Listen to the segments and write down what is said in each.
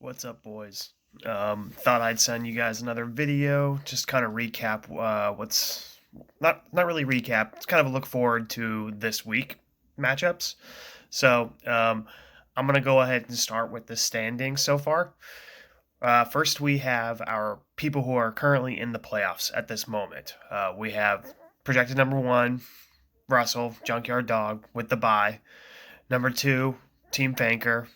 What's up, boys? Thought I'd send you guys another video, just kind of recap what's not really recap. It's kind of a look forward to this week matchups. So I'm gonna go ahead and start with the standings so far. First, we have our people who are currently in the playoffs at this moment. We have projected number one, Russell Junkyard Dog with the bye. Number two, Team Banker,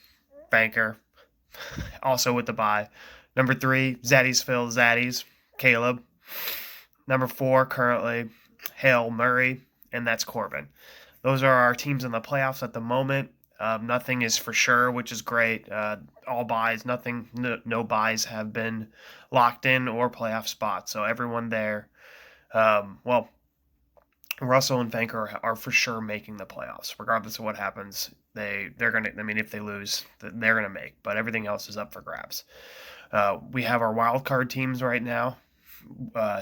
also with the bye. Number three, Zaddies, Caleb. Number four, currently, Hale Murray, and that's Corbin. Those are our teams in the playoffs at the moment. Nothing is for sure, which is great. All buys, no buys have been locked in or playoff spots. So everyone there, well, Russell and Vanker are for sure making the playoffs, regardless of what happens. They're gonna. I mean, if they lose, they're gonna make. But everything else is up for grabs. We have our wild card teams right now,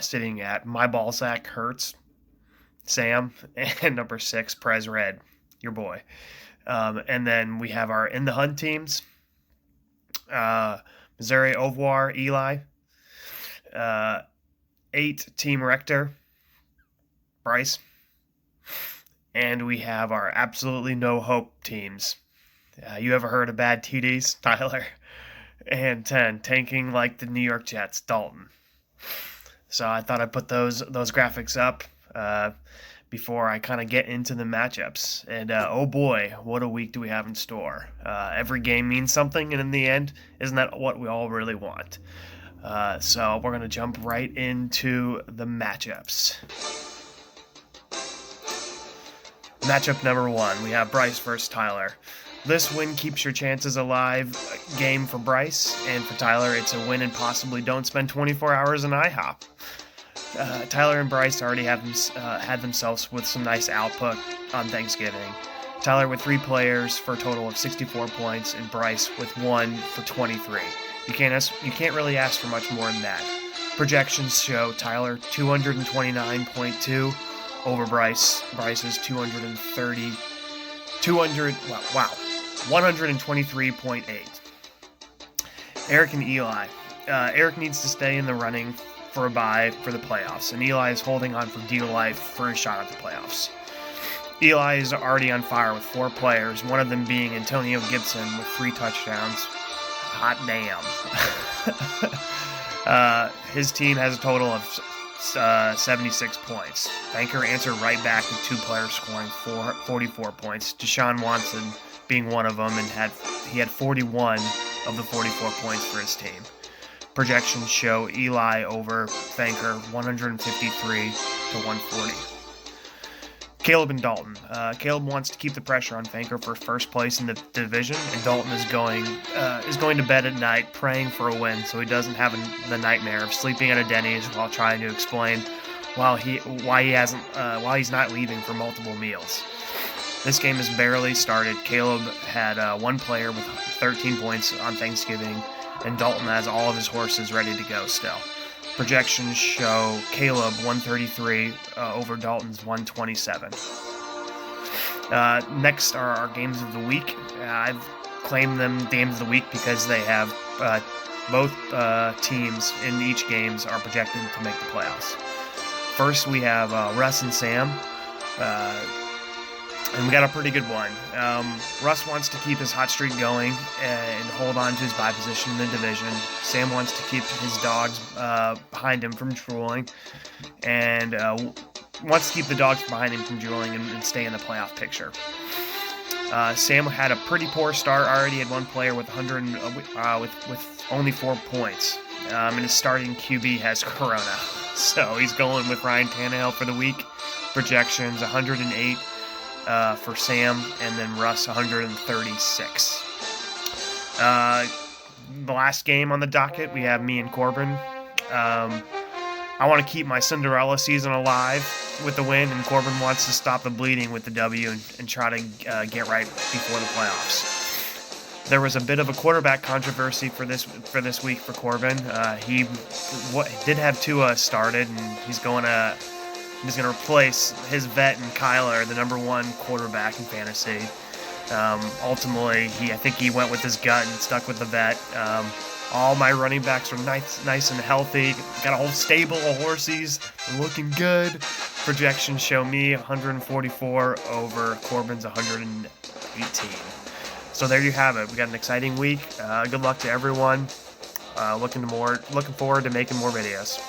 sitting at my ballsack Hurts, Sam, and number six Prez Red, your boy. And then we have our in the hunt teams, Missouri Au revoir, Eli, 8 Team Rector, Bryce. And we have our absolutely no hope teams. You ever heard of bad TDs? Tyler. And 10, tanking like the New York Jets, Dalton. So I thought I'd put those graphics up before I kind of get into the matchups. And oh boy, what a week do we have in store. Every game means something, and in the end, isn't that what we all really want? So we're going to jump right into the matchups. Matchup number one, we have Bryce versus Tyler. This win keeps your chances alive game for Bryce, and for Tyler, it's a win and possibly don't spend 24 hours in IHOP. Tyler and Bryce already have had themselves with some nice output on Thanksgiving. Tyler with 3 players for a total of 64 points, and Bryce with 1 for 23. You can't really ask for much more than that. Projections show Tyler 229.2 over Bryce's 123.8. Eric and Eli. Eric needs to stay in the running for a bye for the playoffs, and Eli is holding on for dear life for a shot at the playoffs. Eli is already on fire with 4 players, one of them being Antonio Gibson with 3 touchdowns. Hot damn. His team has a total of 76 points. Banker answered right back with 2 players scoring 44 points. Deshaun Watson being one of them, and he had 41 of the 44 points for his team. Projections show Eli over Banker 153 to 140. Caleb and Dalton. Caleb wants to keep the pressure on Banker for first place in the division, and Dalton is going to bed at night praying for a win, so he doesn't have the nightmare of sleeping at a Denny's while trying to explain why he's not leaving for multiple meals. This game has barely started. Caleb had 1 player with 13 points on Thanksgiving, and Dalton has all of his horses ready to go still. Projections show Caleb 133 over Dalton's 127. Next are our games of the week. I've claimed them games of the week because they have both teams in each games are projected to make the playoffs. First, we have Russ and Sam. And we got a pretty good one. Russ wants to keep his hot streak going and hold on to his bye position in the division. Sam wants to keep his dogs behind him from drooling, and wants to keep the dogs behind him from drooling and stay in the playoff picture. Sam had a pretty poor start. Already had 1 player with with only 4 points, and his starting QB has corona, so he's going with Ryan Tannehill for the week. Projections 108. For Sam, and then Russ 136. The last game on the docket, we have me and Corbin. I want to keep my Cinderella season alive with the win, and Corbin wants to stop the bleeding with the W and try to get right before the playoffs. There was a bit of a quarterback controversy for this week for Corbin. He did have Tua started, and he's going to replace his vet and Kyler, the number 1 quarterback in fantasy. Ultimately, I think he went with his gut and stuck with the vet. All my running backs are nice and healthy. Got a whole stable of horsies. They're looking good. Projections show me 144 over Corbin's 118. So there you have it. We got an exciting week. Good luck to everyone. Looking forward to making more videos.